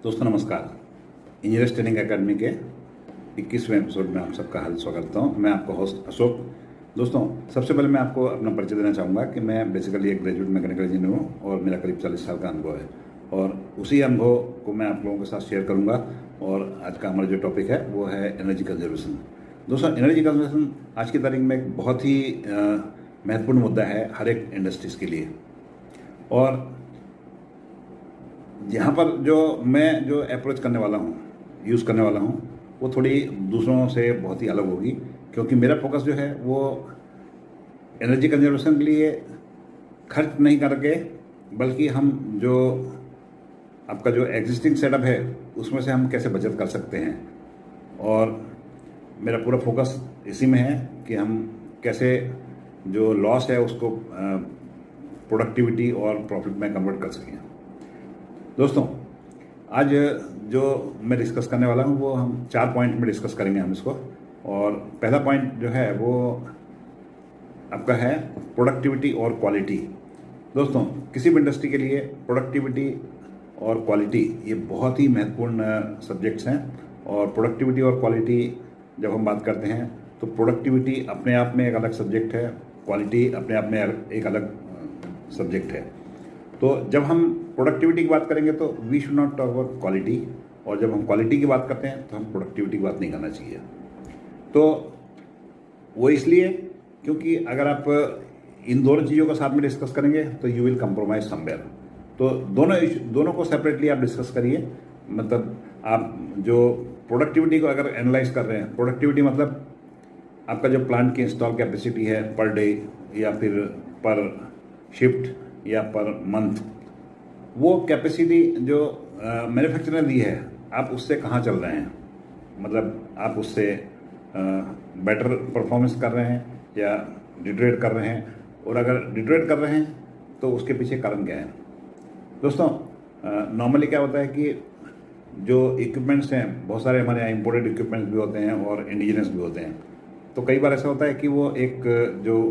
दोस्तों नमस्कार। Engineers training academy के 21वें एपिसोड में आप सबका हार्दिक स्वागत करता हूँ। मैं आपका होस्ट अशोक। दोस्तों सबसे पहले मैं आपको अपना परिचय देना चाहूँगा कि मैं बेसिकली एक ग्रेजुएट मैकेनिकल इंजीनियर हूँ और मेरा करीब 40 साल का अनुभव है और उसी अनुभव को मैं आप लोगों के साथ शेयर करूँगा। और आज का हमारा जो टॉपिक है वो है एनर्जी कंजर्वेशन। दोस्तों एनर्जी कंजर्वेशन आज की तारीख में एक बहुत ही महत्वपूर्ण मुद्दा है हर एक इंडस्ट्रीज़ के लिए। और यहाँ पर मैं अप्रोच करने वाला हूँ, यूज़ करने वाला हूँ, वो थोड़ी दूसरों से बहुत ही अलग होगी, क्योंकि मेरा फोकस जो है वो एनर्जी कंजर्वेशन के लिए खर्च नहीं करके, बल्कि हम जो आपका जो एग्जिस्टिंग सेटअप है उसमें से हम कैसे बचत कर सकते हैं। और मेरा पूरा फोकस इसी में है कि हम कैसे जो लॉस है उसको प्रोडक्टिविटी और प्रॉफिट में कन्वर्ट कर सकें। दोस्तों आज जो मैं डिस्कस करने वाला हूँ वो हम 4 पॉइंट में डिस्कस करेंगे हम इसको। और पहला पॉइंट जो है वो आपका है प्रोडक्टिविटी और क्वालिटी। दोस्तों किसी भी इंडस्ट्री के लिए प्रोडक्टिविटी और क्वालिटी ये बहुत ही महत्वपूर्ण सब्जेक्ट्स हैं। और प्रोडक्टिविटी और क्वालिटी जब हम बात करते हैं तो प्रोडक्टिविटी अपने आप में एक अलग सब्जेक्ट है, क्वालिटी अपने आप में एक अलग सब्जेक्ट है। तो जब हम प्रोडक्टिविटी की बात करेंगे तो we should not talk about quality, और जब हम क्वालिटी की बात करते हैं तो हम प्रोडक्टिविटी की बात नहीं करना चाहिए। तो वो इसलिए क्योंकि अगर आप इन दोनों चीज़ों को साथ में डिस्कस करेंगे तो यू विल कंप्रोमाइज समवेयर। तो दोनों को सेपरेटली आप डिस्कस करिए। मतलब आप जो प्रोडक्टिविटी को अगर एनालाइज कर रहे हैं, प्रोडक्टिविटी मतलब आपका जो प्लांट की इंस्टॉल कैपेसिटी है पर डे या फिर पर शिफ्ट या पर मंथ, वो कैपेसिटी जो मैन्युफैक्चरर ने दी है आप उससे कहाँ चल रहे हैं। मतलब आप उससे बेटर परफॉर्मेंस कर रहे हैं या डिट्रेट कर रहे हैं, और अगर डिट्रेट कर रहे हैं तो उसके पीछे कारण क्या है। दोस्तों नॉर्मली क्या होता है कि जो इक्विपमेंट्स हैं, बहुत सारे हमारे यहाँ इम्पोर्टेड इक्विपमेंट्स भी होते हैं और इंडिजिनस भी होते हैं। तो कई बार ऐसा होता है कि वो एक जो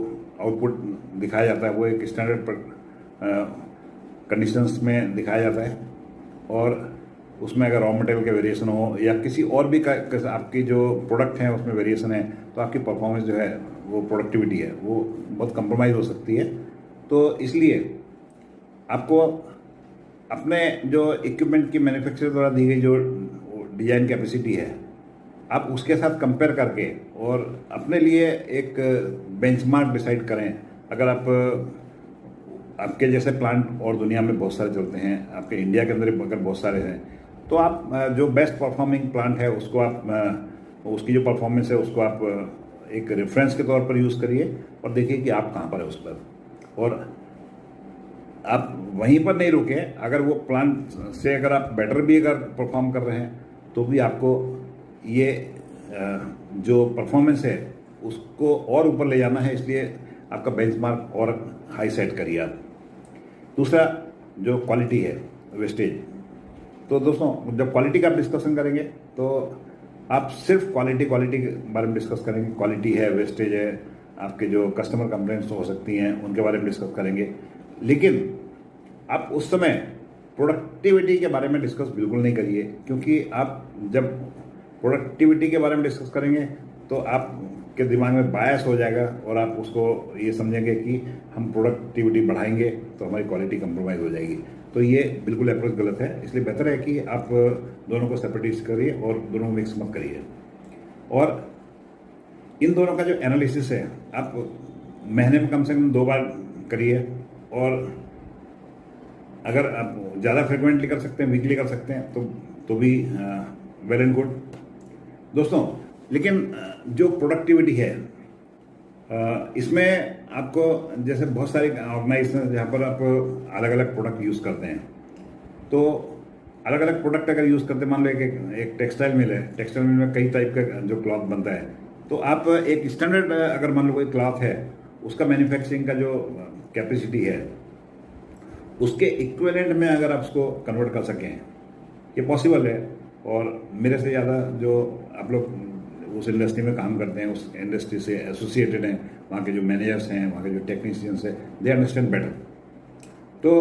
आउटपुट दिखाया जाता है वो एक स्टैंडर्ड कंडीशंस में दिखाया जाता है, और उसमें अगर रॉ मटेरियल के वेरिएशन हो या किसी और भी आपकी जो प्रोडक्ट हैं उसमें वेरिएशन है तो आपकी परफॉर्मेंस जो है वो प्रोडक्टिविटी है वो बहुत कंप्रोमाइज़ हो सकती है। तो इसलिए आपको अपने जो इक्विपमेंट की मैन्युफैक्चरर द्वारा दी गई जो डिज़ाइन कैपेसिटी है आप उसके साथ कंपेयर करके और अपने लिए एक बेंचमार्क डिसाइड करें। अगर आपके जैसे प्लांट और दुनिया में बहुत सारे चलते हैं, आपके इंडिया के अंदर अगर बहुत सारे हैं, तो आप जो बेस्ट परफॉर्मिंग प्लांट है उसको आप उसकी जो परफॉर्मेंस है उसको आप एक रेफरेंस के तौर पर यूज़ करिए और देखिए कि आप कहाँ पर है उस पर। और आप वहीं पर नहीं रुके, अगर वो प्लांट से अगर आप बेटर भी अगर परफॉर्म कर रहे हैं तो भी आपको ये जो परफॉर्मेंस है उसको और ऊपर ले जाना है, इसलिए आपका बेंचमार्क और हाई सेट करिए आप। दूसरा जो क्वालिटी है, वेस्टेज। तो दोस्तों जब क्वालिटी का आप डिस्कशन करेंगे तो आप सिर्फ क्वालिटी के बारे में डिस्कस करेंगे। क्वालिटी है, वेस्टेज है, आपके जो कस्टमर कंप्लेंट्स हो सकती हैं उनके बारे में डिस्कस करेंगे, लेकिन आप उस समय प्रोडक्टिविटी के बारे में डिस्कस बिल्कुल नहीं करिए। क्योंकि आप जब प्रोडक्टिविटी के बारे में डिस्कस करेंगे तो आपके दिमाग में बायस हो जाएगा और आप उसको ये समझेंगे कि हम प्रोडक्टिविटी बढ़ाएंगे तो हमारी क्वालिटी कंप्रोमाइज़ हो जाएगी। तो ये बिल्कुल अप्रोच गलत है। इसलिए बेहतर है कि आप दोनों को सेपरेट करिए और दोनों को मिक्स मत करिए। और इन दोनों का जो एनालिसिस है आप महीने में कम से कम 2 बार करिए, और अगर आप ज़्यादा फ्रिक्वेंटली कर सकते हैं, वीकली कर सकते हैं तो भी वेल एंड गुड। दोस्तों लेकिन जो प्रोडक्टिविटी है इसमें आपको जैसे बहुत सारी ऑर्गेनाइजेशन जहाँ पर आप अलग अलग प्रोडक्ट यूज़ करते हैं, तो अलग अलग प्रोडक्ट अगर यूज़ करते, मान लो एक टेक्सटाइल मिल है, टेक्सटाइल मिल में कई टाइप का जो क्लॉथ बनता है, तो आप एक स्टैंडर्ड अगर मान लो कोई क्लॉथ है उसका मैन्युफैक्चरिंग का जो कैपेसिटी है उसके इक्विवेलेंट में अगर आप उसको कन्वर्ट कर सकें, ये पॉसिबल है। और मेरे से ज़्यादा जो आप लोग उस इंडस्ट्री में काम करते हैं, उस इंडस्ट्री से एसोसिएटेड हैं, वहाँ के जो मैनेजर्स हैं, वहाँ के जो टेक्नीशियंस हैं, दे अंडरस्टैंड बेटर। तो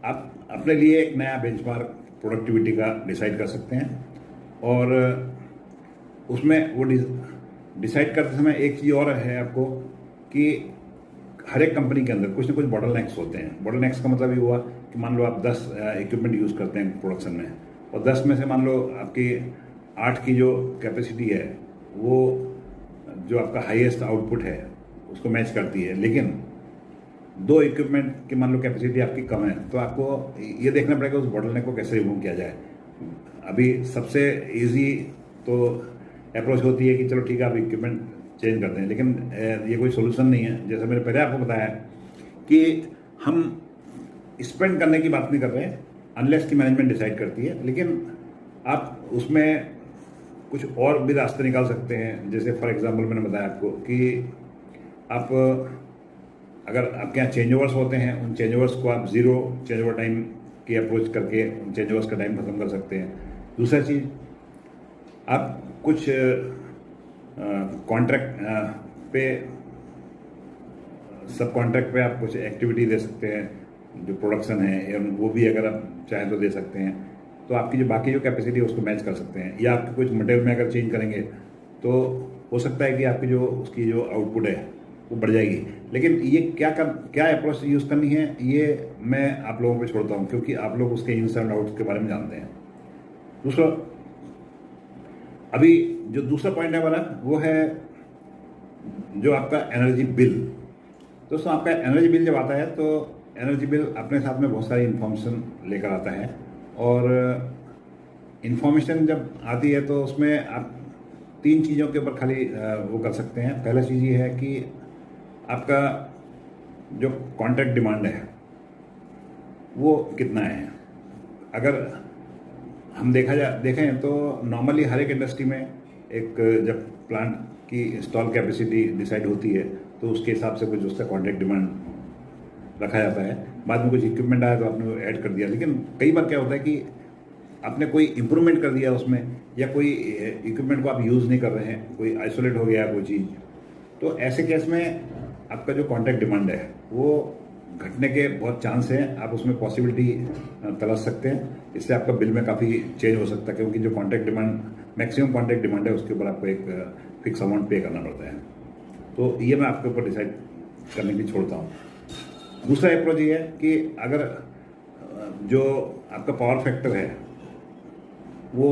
आप अपने लिए एक नया बेंचमार्क प्रोडक्टिविटी का डिसाइड कर सकते हैं। और उसमें वो डिसाइड करते समय एक चीज़ और है आपको कि हर एक कंपनी के अंदर कुछ ना कुछ बॉटलनेक्स होते हैं। बॉटलनेक्स का मतलब ये हुआ कि मान लो आप 10 इक्विपमेंट यूज़ करते हैं प्रोडक्शन में, और 10 में से मान लो आपकी 8 की जो कैपेसिटी है वो जो आपका हाईएस्ट आउटपुट है उसको मैच करती है, लेकिन 2 इक्विपमेंट की मान लो कैपेसिटी आपकी कम है, तो आपको ये देखना पड़ेगा उस बॉटलनेक को कैसे रिमूव किया जाए। अभी सबसे इजी तो अप्रोच होती है कि चलो ठीक है आप इक्विपमेंट चेंज करते हैं, लेकिन ये कोई सोल्यूशन नहीं है। जैसे मैंने पहले आपको बताया कि हम स्पेंड करने की बात नहीं कर रहे हैं अनलेस की मैनेजमेंट डिसाइड करती है, लेकिन आप उसमें कुछ और भी रास्ते निकाल सकते हैं। जैसे फॉर एग्जांपल मैंने बताया आपको कि आप अगर आपके यहाँ चेंज ओवर्स होते हैं, उन चेंज ओवर्स को आप 0 चेंज ओवर टाइम की अप्रोच करके उन चेंज ओवर्स का टाइम खत्म कर सकते हैं। दूसरा चीज़, आप कुछ कॉन्ट्रैक्ट पे सब कॉन्ट्रैक्ट पे आप कुछ एक्टिविटी दे सकते हैं, जो प्रोडक्शन है या वो भी अगर आप चाहें तो दे सकते हैं, तो आपकी जो बाकी जो कैपेसिटी है उसको मैच कर सकते हैं। या आप कुछ मटेरियल में अगर चेंज करेंगे तो हो सकता है कि आपकी जो उसकी जो आउटपुट है वो बढ़ जाएगी। लेकिन ये क्या अप्रोच यूज़ करनी है ये मैं आप लोगों पे छोड़ता हूँ, क्योंकि आप लोग उसके इन्स एंड आउट्स के बारे में जानते हैं। दूसरा, अभी जो दूसरा पॉइंट है हमारा वो है जो आपका एनर्जी बिल। दोस्तों, आपका एनर्जी बिल जब आता है तो एनर्जी बिल अपने साथ में बहुत सारी इन्फॉर्मेशन लेकर आता है, और इन्फॉर्मेशन जब आती है तो उसमें आप 3 चीज़ों के ऊपर खाली वो कर सकते हैं। पहला चीज़ ये है कि आपका जो कॉन्ट्रैक्ट डिमांड है वो कितना है। अगर हम देखें तो नॉर्मली हर एक इंडस्ट्री में एक जब प्लांट की इंस्टॉल कैपेसिटी डिसाइड होती है तो उसके हिसाब से कुछ उसका कॉन्ट्रैक्ट डिमांड रखा जाता है। बाद में कुछ इक्विपमेंट आया तो आपने ऐड कर दिया, लेकिन कई बार क्या होता है कि आपने कोई इम्प्रूवमेंट कर दिया उसमें, या कोई इक्विपमेंट को आप यूज़ नहीं कर रहे हैं, कोई आइसोलेट हो गया कोई चीज़, तो ऐसे केस में आपका जो कॉन्ट्रैक्ट डिमांड है वो घटने के बहुत चांस हैं। आप उसमें पॉसिबिलिटी तलाश सकते हैं, इससे आपका बिल में काफ़ी चेंज हो सकता है, क्योंकि जो contract demand maximum contract demand है उसके ऊपर आपको एक फिक्स अमाउंट पे करना पड़ता है। तो ये मैं आपके ऊपर डिसाइड करने की छोड़ता हूँ। दूसरा अप्रोच ये है कि अगर जो आपका पावर फैक्टर है वो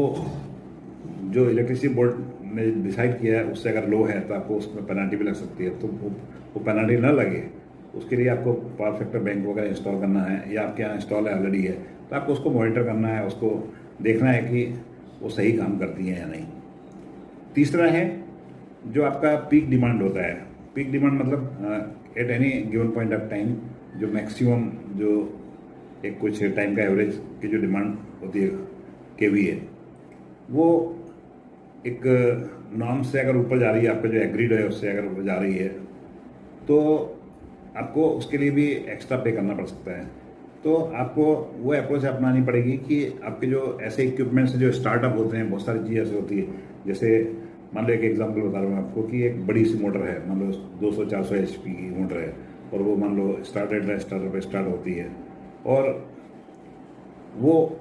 जो इलेक्ट्रिसिटी बोर्ड ने डिसाइड किया है उससे अगर लो है तो आपको उसमें पेनल्टी भी लग सकती है। तो वो पेनल्टी ना लगे उसके लिए आपको पावर फैक्टर बैंक वगैरह इंस्टॉल करना है, या आपके यहाँ इंस्टॉल है ऑलरेडी है तो आपको उसको मॉनिटर करना है, उसको देखना है कि वो सही काम करती हैं या नहीं। तीसरा है जो आपका पीक डिमांड होता है। पीक डिमांड मतलब at any given point of time जो मैक्सिमम जो एक कुछ टाइम का एवरेज की जो डिमांड होती है केवी है, वो एक नॉर्म से अगर ऊपर जा रही है, आपका जो एग्रीड है उससे अगर ऊपर जा रही है तो आपको उसके लिए भी एक्स्ट्रा पे करना पड़ सकता है। तो आपको वो अप्रोच अपनानी पड़ेगी कि आपके जो ऐसे इक्विपमेंट्स जो स्टार्टअप होते हैं, बहुत सारी चीज़ें ऐसी होती है। जैसे मान लो एक एग्जांपल बता रहा हूँ आपको कि एक बड़ी सी मोटर है, मान लो 200-400 HP की मोटर है, और वो मान लो स्टार्टर पे स्टार्ट होती है, और वो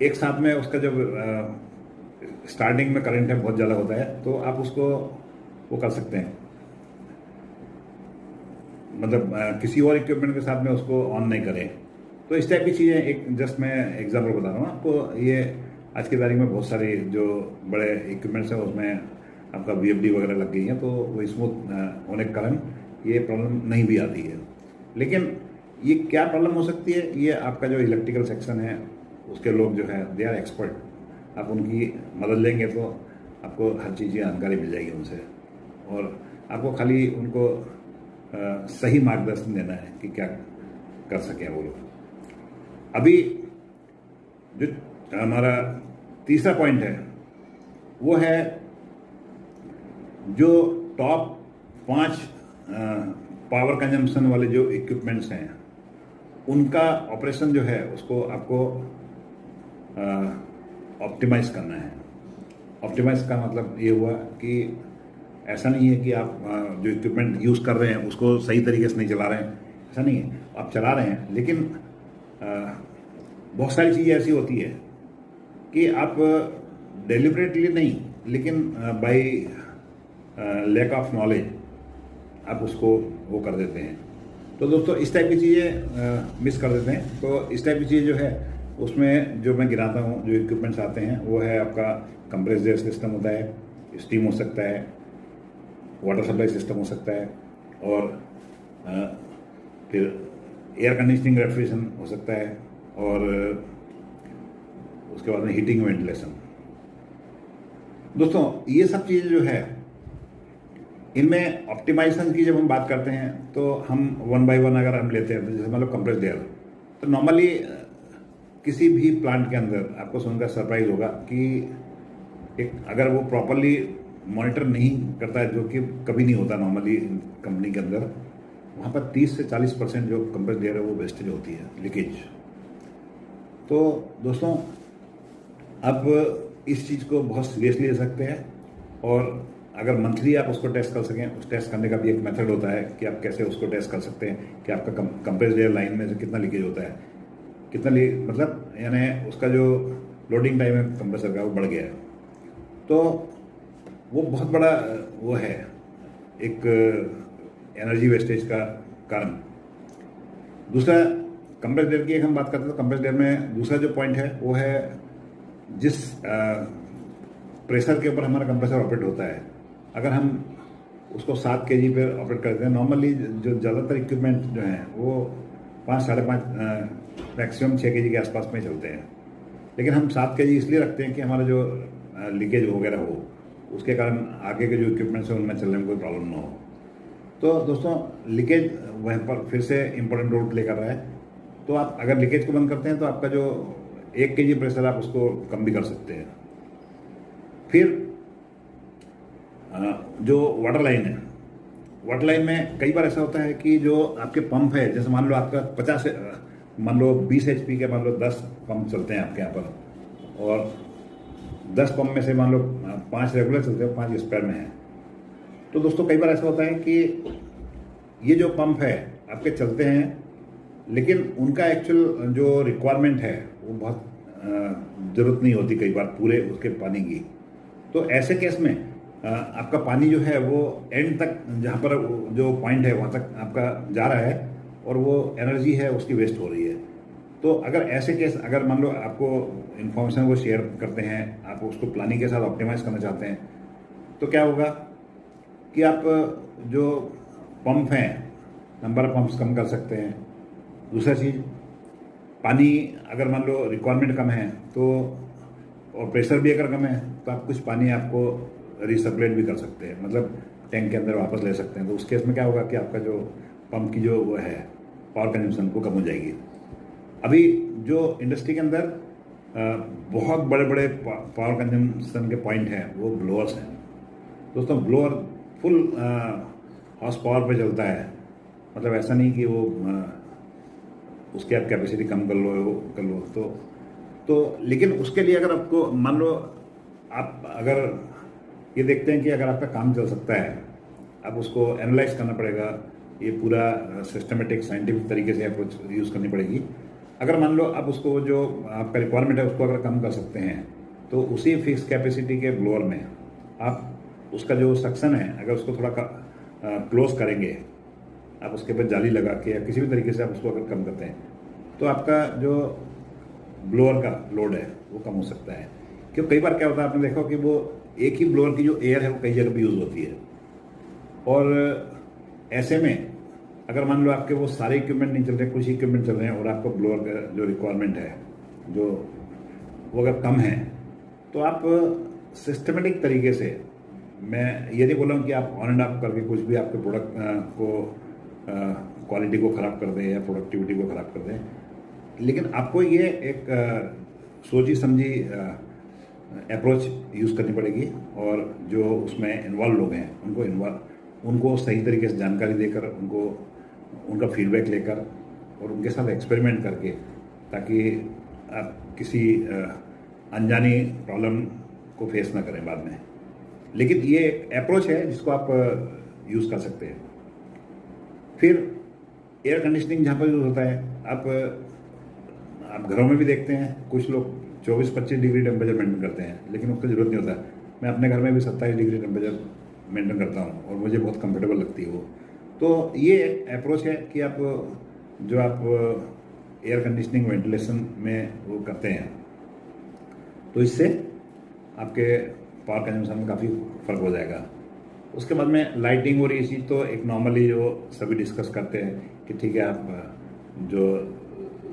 एक साथ में उसका जब स्टार्टिंग में करंट है बहुत ज़्यादा होता है तो आप उसको वो कर सकते हैं, मतलब किसी और इक्विपमेंट के साथ में उसको ऑन नहीं करें। तो इस टाइप की चीज़ें, एक जस्ट मैं एग्जांपल बता रहा हूँ आपको। ये आज की तारीख में बहुत सारे जो बड़े इक्विपमेंट्स हैं उसमें आपका VFD वगैरह लग गई है, तो वो स्मूथ होने के कारण ये प्रॉब्लम नहीं भी आती है। लेकिन ये क्या प्रॉब्लम हो सकती है, ये आपका जो इलेक्ट्रिकल सेक्शन है उसके लोग जो है दे आर एक्सपर्ट, आप उनकी मदद लेंगे तो आपको हर चीज़ की जानकारी मिल जाएगी उनसे, और आपको खाली उनको सही मार्गदर्शन देना है कि क्या कर सकें वो लोग। अभी जो हमारा तीसरा पॉइंट है वो है जो टॉप 5 पावर कंजम्पशन वाले जो इक्विपमेंट्स हैं उनका ऑपरेशन जो है उसको आपको ऑप्टिमाइज करना है। ऑप्टिमाइज का मतलब ये हुआ कि ऐसा नहीं है कि आप जो इक्विपमेंट यूज़ कर रहे हैं उसको सही तरीके से नहीं चला रहे हैं, ऐसा नहीं है, आप चला रहे हैं, लेकिन बहुत सारी चीज़ें ऐसी होती है कि आप डेलिबरेटली नहीं, लेकिन बाय लैक ऑफ नॉलेज आप उसको वो कर देते हैं। तो दोस्तों इस टाइप की चीज़ें मिस कर देते हैं। तो इस टाइप की चीज़ जो है उसमें जो मैं गिनाता हूँ, जो इक्विपमेंट्स आते हैं, वो है आपका कंप्रेस्ड एयर सिस्टम होता है, स्टीम हो सकता है, वाटर सप्लाई सिस्टम हो सकता है, और फिर एयर कंडीशनिंग रेफ्रिजरेशन हो सकता है, और उसके बाद में हीटिंग वेंटिलेशन। दोस्तों ये सब चीज़ें जो है, इनमें ऑप्टिमाइजेशन की जब हम बात करते हैं तो हम वन बाय वन अगर हम लेते हैं, तो जैसे मान लो कंप्रेस्ड एयर, तो नॉर्मली किसी भी प्लांट के अंदर आपको सुनकर सरप्राइज होगा कि एक अगर वो प्रॉपरली मॉनिटर नहीं करता है, जो कि कभी नहीं होता नॉर्मली कंपनी के अंदर, वहाँ पर 30 से 40% जो कंप्रेस्ड एयर है वो वेस्टेज होती है, लीकेज। तो दोस्तों आप इस चीज़ को बहुत सीरियसली ले सकते हैं, और अगर मंथली आप उसको टेस्ट कर सकें, उस टेस्ट करने का भी एक मेथड होता है कि आप कैसे उसको टेस्ट कर सकते हैं कि आपका कंप्रेस्ड एयर लाइन में से कितना लीकेज होता है, कितना मतलब यानी उसका जो लोडिंग टाइम है कंप्रेसर का वो बढ़ गया है। तो वो बहुत बड़ा वो है एक एनर्जी वेस्टेज का कारण। दूसरा कंप्रेस्ड एयर की एक हम बात करते हैं, तो कंप्रेस्ड एयर में दूसरा जो पॉइंट है वो है जिस प्रेशर के ऊपर हमारा कंप्रेसर ऑपरेट होता है, अगर हम उसको 7 kg पे ऑपरेट करते हैं, नॉर्मली जो ज़्यादातर इक्विपमेंट जो हैं वो 5, 5.5 मैक्सिमम 6 kg के आसपास में चलते हैं, लेकिन हम 7 kg इसलिए रखते हैं कि हमारा जो लीकेज वगैरह हो, उसके कारण आगे के जो इक्विपमेंट्स हैं उनमें चलने में कोई प्रॉब्लम ना हो। तो दोस्तों लीकेज वहीं पर फिर से इम्पोर्टेंट रोल प्ले कर रहा है। तो आप अगर लीकेज को बंद करते हैं तो आपका जो 1 kg प्रेशर आप उसको कम भी कर सकते हैं। फिर जो वाटर लाइन है, वाटर लाइन में कई बार ऐसा होता है कि जो आपके पंप है, जैसे मान लो आपका 50 मान लो 20 HP के मान लो 10 पंप चलते हैं आपके यहाँ पर, और 10 पंप में से मान लो 5 रेगुलर चलते हैं, 5 स्पेयर में हैं। तो दोस्तों कई बार ऐसा होता है कि ये जो पंप है आपके चलते हैं, लेकिन उनका एक्चुअल जो रिक्वायरमेंट है वो बहुत ज़रूरत नहीं होती कई बार पूरे उसके पानी की। तो ऐसे केस में आपका पानी जो है वो एंड तक, जहाँ पर जो पॉइंट है वहाँ तक आपका जा रहा है, और वो एनर्जी है उसकी वेस्ट हो रही है। तो अगर ऐसे केस, अगर मान लो आपको इन्फॉर्मेशन को शेयर करते हैं, आप उसको प्लानिंग के साथ ऑप्टिमाइज करना चाहते हैं, तो क्या होगा कि आप जो पंप हैं, नंबर ऑफ पंप्स कम कर सकते हैं। दूसरा चीज़, पानी अगर मान लो रिक्वायरमेंट कम है तो, और प्रेशर भी अगर कम है, तो आप कुछ पानी आपको रिसर्कुलेट भी कर सकते हैं, मतलब टैंक के अंदर वापस ले सकते हैं। तो उस केस में क्या होगा कि आपका जो पंप की जो वो है पावर कंजम्पशन वो कम हो जाएगी। अभी जो इंडस्ट्री के अंदर बहुत बड़े बड़े पावर कंजम्पशन के पॉइंट हैं वो ब्लोअर्स हैं। दोस्तों ब्लोअर फुल हॉर्स पावर पे चलता है, मतलब ऐसा नहीं कि वो उसकी आप कैपेसिटी कम कर लो तो लेकिन उसके लिए अगर आपको मान लो आप अगर ये देखते हैं कि अगर आपका काम चल सकता है, आप उसको एनालाइज करना पड़ेगा, ये पूरा सिस्टमेटिक साइंटिफिक तरीके से अप्रोच यूज़ करनी पड़ेगी। अगर मान लो आप उसको जो आपका रिक्वायरमेंट है उसको अगर कम कर सकते हैं, तो उसी फिक्स कैपेसिटी के ब्लोअर में आप उसका जो सक्शन है अगर उसको थोड़ा क्लोज करेंगे, आप उसके ऊपर जाली लगा के या किसी भी तरीके से आप उसको अगर कम करते हैं, तो आपका जो ब्लोअर का लोड है वो कम हो सकता है। क्योंकि कई बार क्या होता है, आपने देखा कि वो एक ही ब्लोअर की जो एयर है वो कई जगह पे यूज़ होती है, और ऐसे में अगर मान लो आपके वो सारे इक्विपमेंट नहीं चल रहे, कुछ इक्विपमेंट चल रहे हैं, और आपको ब्लोअर का जो रिक्वायरमेंट है जो वो अगर कम है, तो आप सिस्टमेटिक तरीके से, मैं ये नहीं बोल रहा हूँ कि आप ऑन एंड ऑफ करके कुछ भी आपके प्रोडक्ट को क्वालिटी को ख़राब कर दें या प्रोडक्टिविटी को ख़राब कर दें, लेकिन आपको ये एक सोची समझी अप्रोच यूज़ करनी पड़ेगी, और जो उसमें इन्वॉल्व लोग हैं उनको सही तरीके से जानकारी देकर, उनका फीडबैक लेकर और उनके साथ एक्सपेरिमेंट करके, ताकि आप किसी अनजानी प्रॉब्लम को फेस ना करें बाद में। लेकिन ये एक अप्रोच है जिसको आप यूज़ कर सकते हैं। फिर एयर कंडीशनिंग जहाँ पर यूज़ होता है, आप आप घरों में भी देखते हैं, कुछ लोग 24-25 डिग्री टेम्परेचर मेंटेन करते हैं, लेकिन उसकी ज़रूरत नहीं होता। मैं अपने घर में भी 27 डिग्री टेम्परेचर मेंटेन करता हूँ और मुझे बहुत कंफर्टेबल लगती है वो। तो ये अप्रोच है कि आप जो आप एयर कंडीशनिंग वेंटिलेशन में वो करते हैं, तो इससे आपके पावर कंजम्पशन में काफ़ी फ़र्क हो जाएगा। उसके बाद में लाइटिंग और ये चीज़ तो एक नॉर्मली जो सभी डिस्कस करते हैं कि ठीक है, आप जो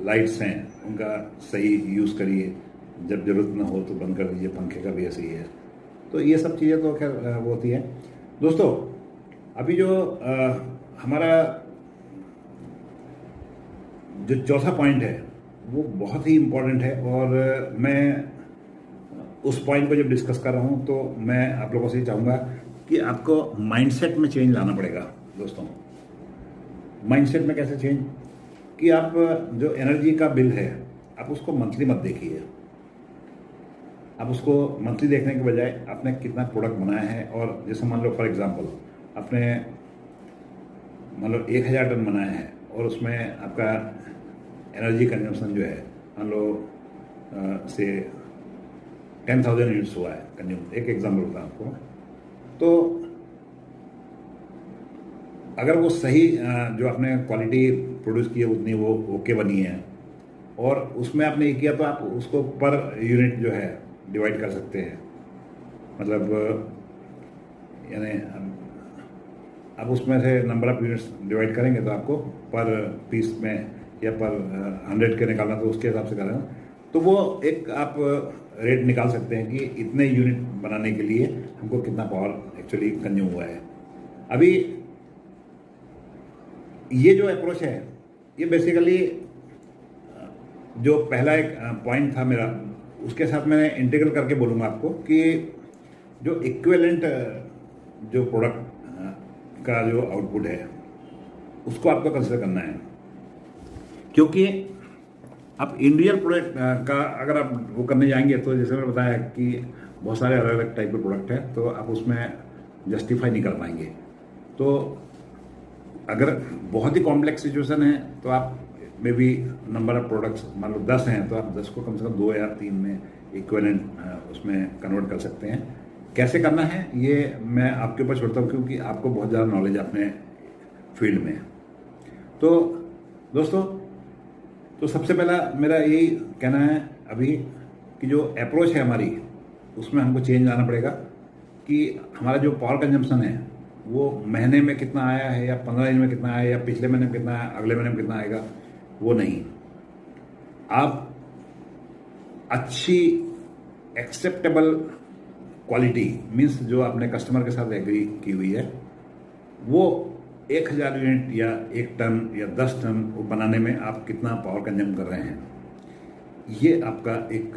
लाइट्स हैं उनका सही यूज़ करिए, जब ज़रूरत ना हो तो बंद कर दीजिए, पंखे का भी ऐसे ही है। तो ये सब चीज़ें तो खैर वो होती हैं। दोस्तों, अभी जो हमारा जो चौथा पॉइंट है वो बहुत ही इम्पोर्टेंट है, और मैं उस पॉइंट को जब डिस्कस कर रहा हूँ तो मैं आप लोगों से चाहूँगा कि आपको माइंडसेट में चेंज लाना पड़ेगा। दोस्तों, माइंडसेट में कैसे चेंज, कि आप जो एनर्जी का बिल है आप उसको मंथली मत देखिए। आप उसको मंथली देखने के बजाय आपने कितना प्रोडक्ट बनाया है, और जैसे मान लो फॉर एग्जांपल आपने मान लो 1000 टन बनाया है और उसमें आपका एनर्जी कंजम्पशन जो है मान लो से 10,000 यूनिट्स हुआ है कंज्यूम। एक एग्जांपल होता है आपको। तो अगर वो सही जो आपने क्वालिटी प्रोड्यूस की है उतनी वो ओके बनी है, और उसमें आपने ये किया, तो आप उसको पर यूनिट जो है डिवाइड कर सकते हैं। मतलब यानी आप उसमें से नंबर ऑफ यूनिट्स डिवाइड करेंगे तो आपको पर पीस में या पर 100 के निकालना, तो उसके हिसाब से करें तो वो एक आप रेट निकाल सकते हैं कि इतने यूनिट बनाने के लिए हमको कितना पावर एक्चुअली कंज्यूम हुआ है। अभी ये जो अप्रोच है ये बेसिकली जो पहला एक पॉइंट था मेरा, उसके साथ मैं इंटीग्रल करके बोलूँगा आपको कि जो इक्विवेलेंट जो प्रोडक्ट का जो आउटपुट है उसको आपको कंसिडर करना है। क्योंकि आप इंडिविजुअल प्रोडक्ट का अगर आप वो करने जाएंगे तो जैसे मैंने बताया कि बहुत सारे अलग अलग टाइप के प्रोडक्ट हैं, तो आप उसमें जस्टिफाई नहीं कर पाएंगे। तो अगर बहुत ही कॉम्प्लेक्स सिचुएशन है तो आप may be number of products मान लो 10 हैं, तो आप 10 को कम से कम 2 या 3 में इक्विवेलेंट उसमें कन्वर्ट कर सकते हैं। कैसे करना है ये मैं आपके ऊपर छोड़ता हूँ, क्योंकि आपको बहुत ज़्यादा नॉलेज है अपने फील्ड में। तो दोस्तों, तो सबसे पहला मेरा यही कहना है अभी कि जो अप्रोच है हमारी उसमें हमको चेंज लाना पड़ेगा कि हमारा जो पावर कंजम्पशन है वो महीने में कितना आया है, या 15 दिन में कितना आया है, या पिछले महीने में कितना आया, अगले महीने में कितना आएगा, वो नहीं। आप अच्छी एक्सेप्टेबल क्वालिटी मीन्स जो आपने कस्टमर के साथ एग्री की हुई है वो 1000 यूनिट या 1 टन या 10 टन वो बनाने में आप कितना पावर कंज्यूम कर रहे हैं, ये आपका एक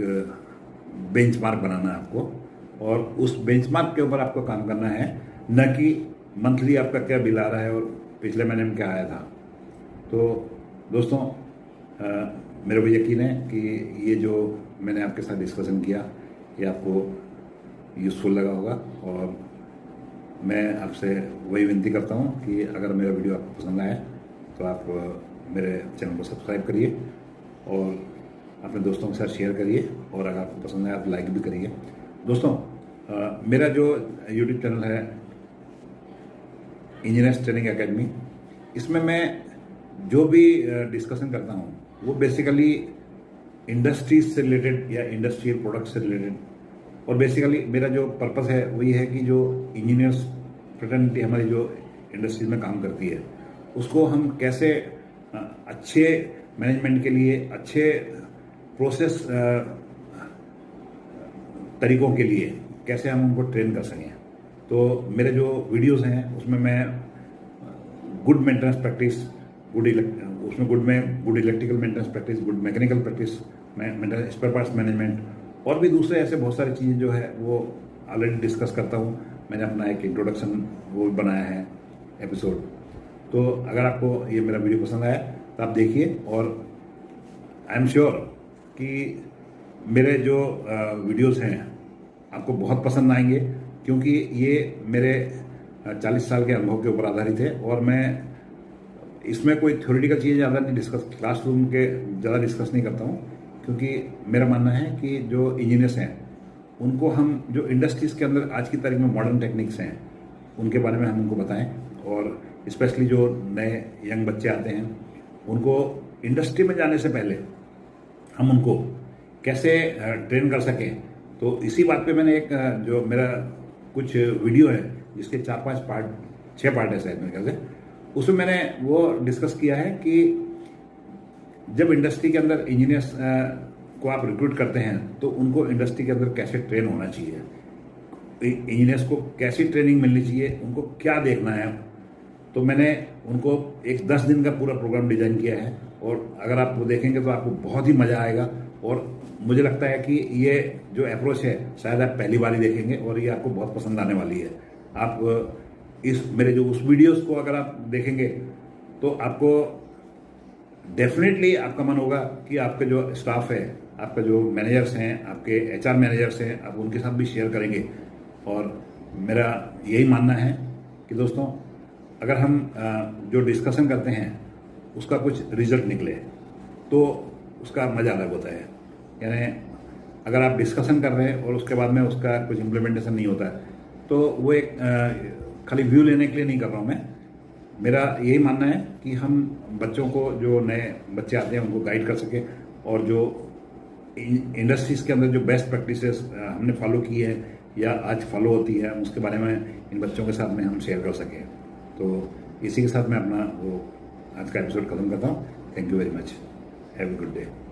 बेंचमार्क बनाना है आपको, और उस बेंचमार्क के ऊपर आपको काम करना है, न कि मंथली आपका क्या बिल आ रहा है और पिछले महीने में क्या आया था। तो दोस्तों, मेरे को यकीन है कि ये जो मैंने आपके साथ डिस्कशन किया ये आपको यूज़फुल लगा होगा, और मैं आपसे वही विनती करता हूँ कि अगर मेरा वीडियो आपको पसंद आए तो आप मेरे चैनल को सब्सक्राइब करिए और अपने दोस्तों के साथ शेयर करिए, और अगर आपको पसंद आए आप लाइक भी करिए। दोस्तों, मेरा जो यूट्यूब चैनल है इंजीनियर्स ट्रेनिंग एकेडमी, इसमें मैं जो भी डिस्कशन करता हूँ वो बेसिकली इंडस्ट्रीज से रिलेटेड या इंडस्ट्रियल प्रोडक्ट से रिलेटेड, और बेसिकली मेरा जो पर्पस है वो ये है कि जो इंजीनियर्स फ्रेटर्निटी हमारी जो इंडस्ट्रीज में काम करती है उसको हम कैसे अच्छे मैनेजमेंट के लिए, अच्छे प्रोसेस तरीकों के लिए कैसे हम उनको ट्रेन कर सकें। तो मेरे जो वीडियोस हैं उसमें मैं good maintenance practice, good electrical maintenance practice, good mechanical practice, maintenance spare parts management, और भी दूसरे ऐसे बहुत सारी चीज़ें जो है वो ऑलरेडी डिस्कस करता हूँ। मैंने अपना एक इंट्रोडक्शन वो भी बनाया है एपिसोड। तो अगर आपको ये मेरा वीडियो पसंद आया तो आप देखिए, और आई एम श्योर कि मेरे जो वीडियोस हैं आपको बहुत पसंद आएंगे, क्योंकि ये मेरे 40 साल के अनुभव के ऊपर आधारित है, और मैं इसमें कोई थ्योरेटिकल चीज़ ज़्यादा नहीं क्लासरूम के ज़्यादा डिस्कस नहीं करता हूँ। क्योंकि मेरा मानना है कि जो इंजीनियर्स हैं उनको हम जो इंडस्ट्रीज़ के अंदर आज की तारीख में मॉडर्न टेक्निक्स हैं उनके बारे में हम उनको बताएं, और स्पेशली जो नए यंग बच्चे आते हैं उनको इंडस्ट्री में जाने से पहले हम उनको कैसे ट्रेन कर सकें। तो इसी बात पे मैंने एक जो मेरा कुछ वीडियो है जिसके 4-5 पार्ट 6 पार्ट है शायद मेरे ख्याल से, उसमें मैंने वो डिस्कस किया है कि जब इंडस्ट्री के अंदर इंजीनियर्स को आप रिक्रूट करते हैं तो उनको इंडस्ट्री के अंदर कैसे ट्रेन होना चाहिए, इंजीनियर्स को कैसी ट्रेनिंग मिलनी चाहिए, उनको क्या देखना है। तो मैंने उनको एक 10 दिन का पूरा प्रोग्राम डिजाइन किया है, और अगर आप वो देखेंगे तो आपको बहुत ही मज़ा आएगा। और मुझे लगता है कि ये जो अप्रोच है शायद आप पहली बार ही देखेंगे और ये आपको बहुत पसंद आने वाली है। आप इस मेरे जो उस वीडियोस को अगर आप देखेंगे तो आपको डेफिनेटली आपका मन होगा कि आपके जो स्टाफ है, आपका जो मैनेजर्स हैं, आपके एचआर मैनेजर्स हैं, आप उनके साथ भी शेयर करेंगे। और मेरा यही मानना है कि दोस्तों अगर हम जो डिस्कशन करते हैं उसका कुछ रिजल्ट निकले तो उसका मज़ा अलग होता है। यानी अगर आप डिस्कशन कर रहे हैं और उसके बाद में उसका कुछ इम्प्लीमेंटेशन नहीं होता है तो वो एक खाली व्यू लेने के लिए नहीं कर रहा हूँ मैं। मेरा यही मानना है कि हम बच्चों को, जो नए बच्चे आते हैं उनको गाइड कर सकें, और जो इंडस्ट्रीज़ के अंदर जो बेस्ट प्रैक्टिसेस हमने फॉलो की है या आज फॉलो होती है उसके बारे में इन बच्चों के साथ में हम शेयर कर सकें। तो इसी के साथ मैं अपना वो आज का एपिसोड खत्म करता हूँ। Thank you very much. Have a good day.